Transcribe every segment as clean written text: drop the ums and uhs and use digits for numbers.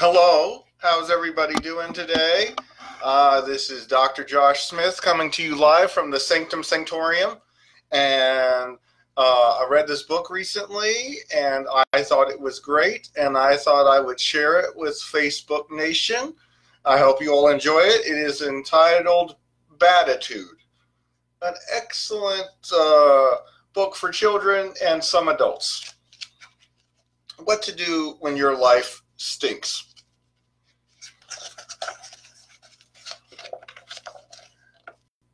Hello, how's everybody doing today? This is Dr. J.Smith coming to you live from the Sanctum Sanctorium, and I read this book recently, and I thought it was great, and I thought I would share it with Facebook Nation. I hope you all enjoy it. It is entitled Baditude, an excellent book for children and some adults. What to do when your life stinks.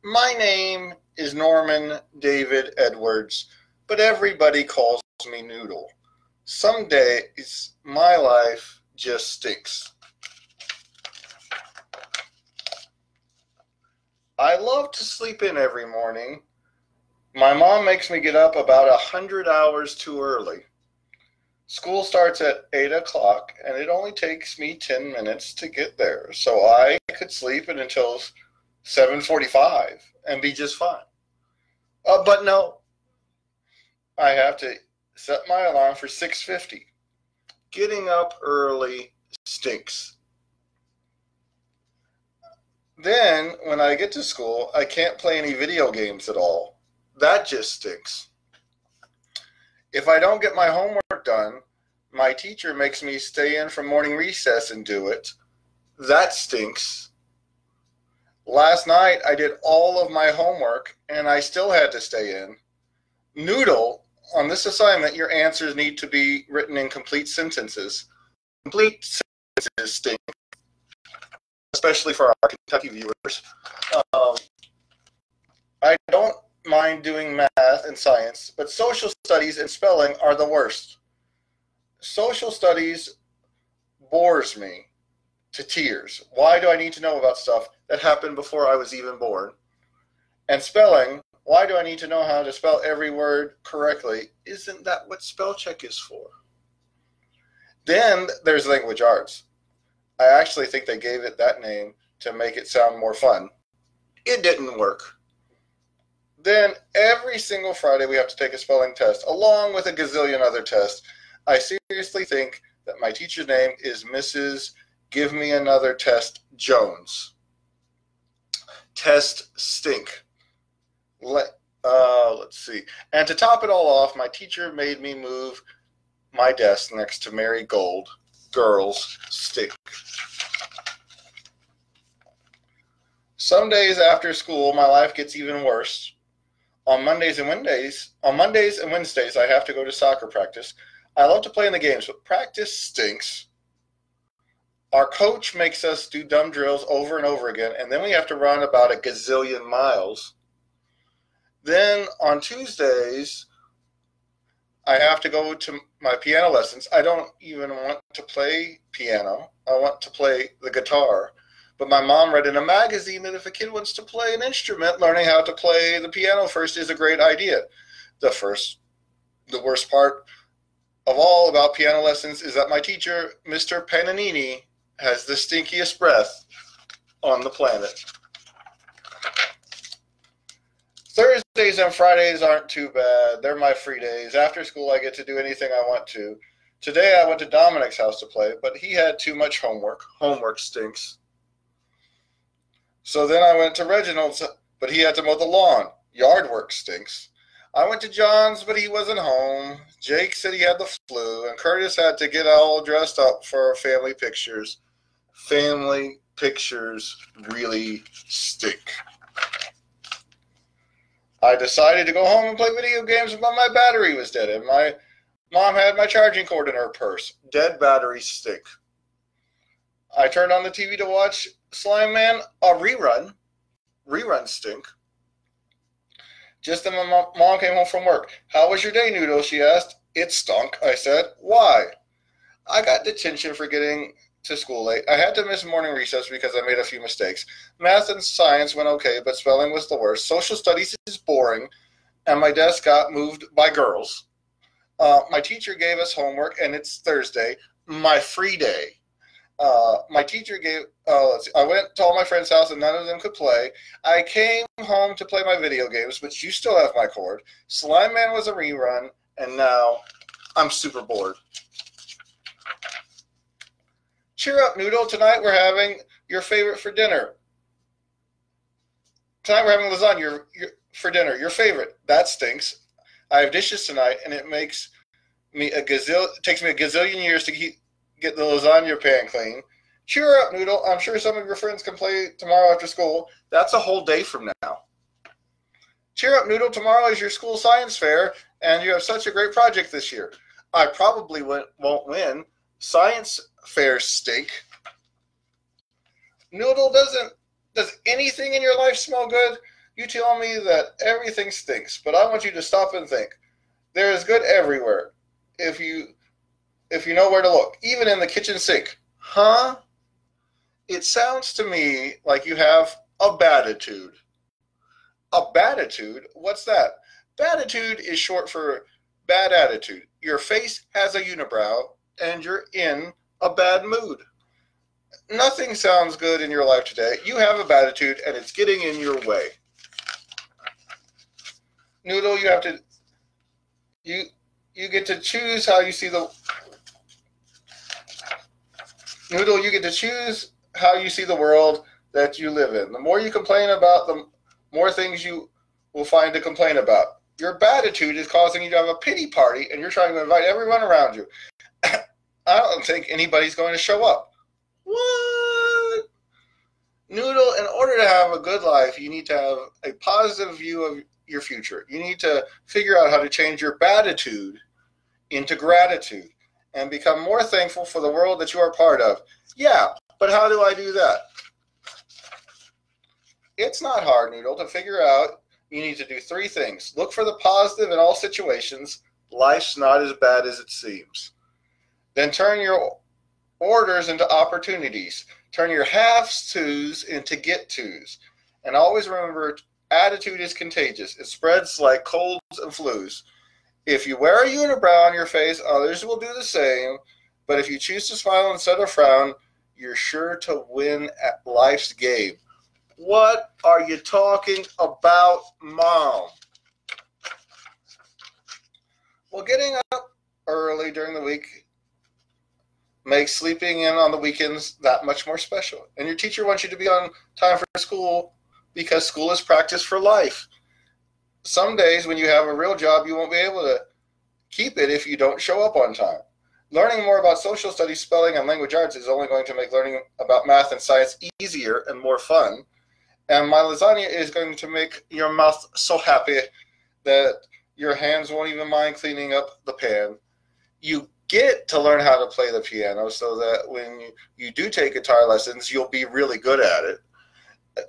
My name is Norman David Edwards, but everybody calls me Noodle. Some days my life just stinks. I love to sleep in every morning. My mom makes me get up about 100 hours too early. School starts at 8 o'clock, and it only takes me 10 minutes to get there, so I could sleep until 7:45 and be just fine. But no, I have to set my alarm for 6:50. Getting up early stinks. Then, when I get to school, I can't play any video games at all. That just stinks. If I don't get my homework done, my teacher makes me stay in from morning recess and do it. That stinks. Last night, I did all of my homework, and I still had to stay in. Noodle, on this assignment, your answers need to be written in complete sentences. Complete sentences stink, especially for our Kentucky viewers. I don't mind doing math and science, but social studies and spelling are the worst. Social studies bores me to tears. Why do I need to know about stuff that happened before I was even born? And spelling, why do I need to know how to spell every word correctly? Isn't that what spell check is for? Then there's language arts. I actually think they gave it that name to make it sound more fun. It didn't work. Then every single Friday we have to take a spelling test, along with a gazillion other tests. I seriously think that my teacher's name is Mrs. Give Me Another Test Jones. Tests stink. Let's see. And to top it all off, my teacher made me move my desk next to Mary Gold. Girls stink. Some days after school, my life gets even worse. On Mondays and Wednesdays, I have to go to soccer practice. I love to play in the games, but practice stinks. Our coach makes us do dumb drills over and over again, and then we have to run about a gazillion miles. Then on Tuesdays, I have to go to my piano lessons. I don't even want to play piano. I want to play the guitar. But my mom read in a magazine that if a kid wants to play an instrument, learning how to play the piano first is a great idea. The worst part of all about piano lessons is that my teacher, Mr. Pananini, has the stinkiest breath on the planet. Thursdays and Fridays aren't too bad. They're my free days. After school, I get to do anything I want to. Today, I went to Dominic's house to play, but he had too much homework. Homework stinks. So then I went to Reginald's, but he had to mow the lawn. Yard work stinks. I went to John's, but he wasn't home. Jake said he had the flu, and Curtis had to get all dressed up for family pictures. Family pictures really stink. I decided to go home and play video games, but my battery was dead, and my mom had my charging cord in her purse. Dead batteries stink. I turned on the TV to watch Slime Man, a rerun. Reruns stink. Just then my mom came home from work. How was your day, Noodle? She asked. It stunk, I said. Why? I got detention for getting to school late. I had to miss morning recess because I made a few mistakes. Math and science went okay, but spelling was the worst. Social studies is boring, and my desk got moved by girls. My teacher gave us homework, and it's Thursday, my free day. My teacher gave, I went to all my friends' house and none of them could play. I came home to play my video games, but you still have my cord. Slime Man was a rerun, and now I'm super bored. Cheer up, Noodle. Tonight we're having your favorite for dinner. Tonight we're having lasagna for dinner. Your favorite. That stinks. I have dishes tonight, and it takes me a gazillion years to get the lasagna pan clean. Cheer up, Noodle. I'm sure some of your friends can play tomorrow after school. That's a whole day from now. Cheer up, Noodle. Tomorrow is your school science fair, and you have such a great project this year. I probably won't win. Science fairs stink. Noodle, does anything in your life smell good? You tell me that everything stinks, but I want you to stop and think. There is good everywhere if you know where to look, even in the kitchen sink. Huh? It sounds to me like you have a baditude. A baditude? What's that? Baditude is short for bad attitude. Your face has a unibrow, and you're in a bad mood. Nothing sounds good in your life today. You have a baditude, and it's getting in your way. Noodle, you get to choose how you see the Noodle, you get to choose how you see the world that you live in. The more you complain about, the more things you will find to complain about. Your baditude is causing you to have a pity party, and you're trying to invite everyone around you. I don't think anybody's going to show up. What? Noodle, in order to have a good life, you need to have a positive view of your future. You need to figure out how to change your baditude into gratitude and become more thankful for the world that you are part of. Yeah, but how do I do that? It's not hard, Noodle, to figure out. You need to do 3 things. Look for the positive in all situations. Life's not as bad as it seems. Then turn your orders into opportunities. Turn your have-tos into get-tos. And always remember, attitude is contagious. It spreads like colds and flus. If you wear a unibrow on your face, others will do the same. But if you choose to smile instead of frown, you're sure to win at life's game. What are you talking about, Mom? Well, getting up early during the week makes sleeping in on the weekends that much more special. And your teacher wants you to be on time for school because school is practice for life. Some days when you have a real job, you won't be able to keep it if you don't show up on time. Learning more about social studies, spelling, and language arts is only going to make learning about math and science easier and more fun. And my lasagna is going to make your mouth so happy that your hands won't even mind cleaning up the pan. You get to learn how to play the piano so that when you do take guitar lessons, you'll be really good at it.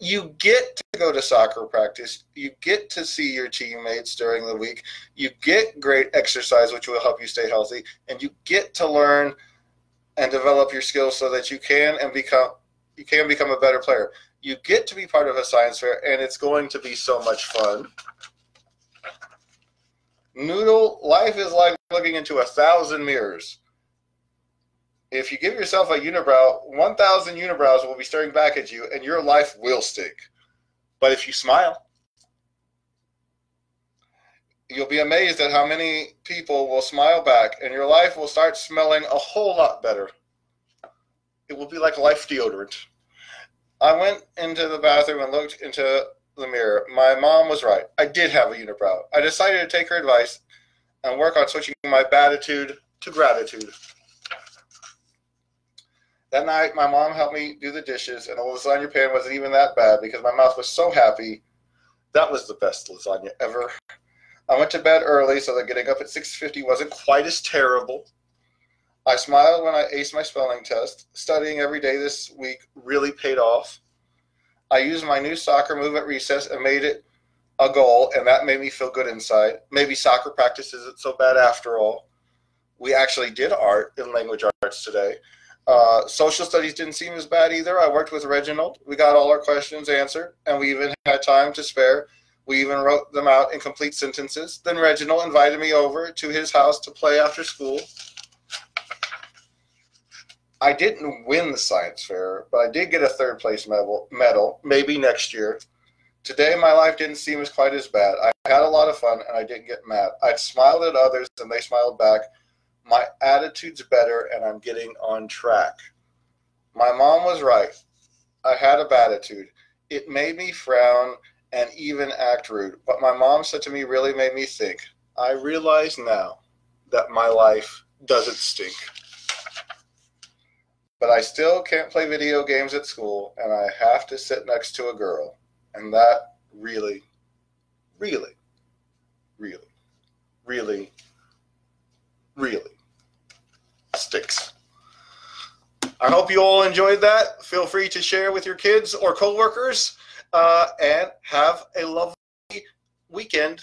You get to go to soccer practice. You get to see your teammates during the week. You get great exercise, which will help you stay healthy. And you get to learn and develop your skills so that you can become a better player. You get to be part of a science fair, and it's going to be so much fun. Noodle, life is like looking into 1,000 mirrors. If you give yourself a unibrow, 1,000 unibrows will be staring back at you, and your life will stink. But if you smile, you'll be amazed at how many people will smile back, and your life will start smelling a whole lot better. It will be like life deodorant. I went into the bathroom and looked into the mirror. My mom was right. I did have a unibrow. I decided to take her advice and work on switching my baditude to gratitude. That night, my mom helped me do the dishes, and the lasagna pan wasn't even that bad because my mouth was so happy. That was the best lasagna ever. I went to bed early so that getting up at 6:50 wasn't quite as terrible. I smiled when I aced my spelling test. Studying every day this week really paid off. I used my new soccer move at recess and made it a goal, and that made me feel good inside. Maybe soccer practice isn't so bad after all. We actually did art in language arts today. Social studies didn't seem as bad either. I worked with Reginald. We got all our questions answered, and we even had time to spare. We even wrote them out in complete sentences. Then Reginald invited me over to his house to play after school. I didn't win the science fair, but I did get a third place medal, maybe next year. Today, my life didn't seem quite as bad. I had a lot of fun, and I didn't get mad. I smiled at others, and they smiled back. My attitude's better, and I'm getting on track. My mom was right. I had a baditude. It made me frown and even act rude. But my mom said to me really made me think. I realize now that my life doesn't stink. But I still can't play video games at school, and I have to sit next to a girl. And that really, really, really, really, really sticks. I hope you all enjoyed that. Feel free to share with your kids or coworkers, and have a lovely weekend.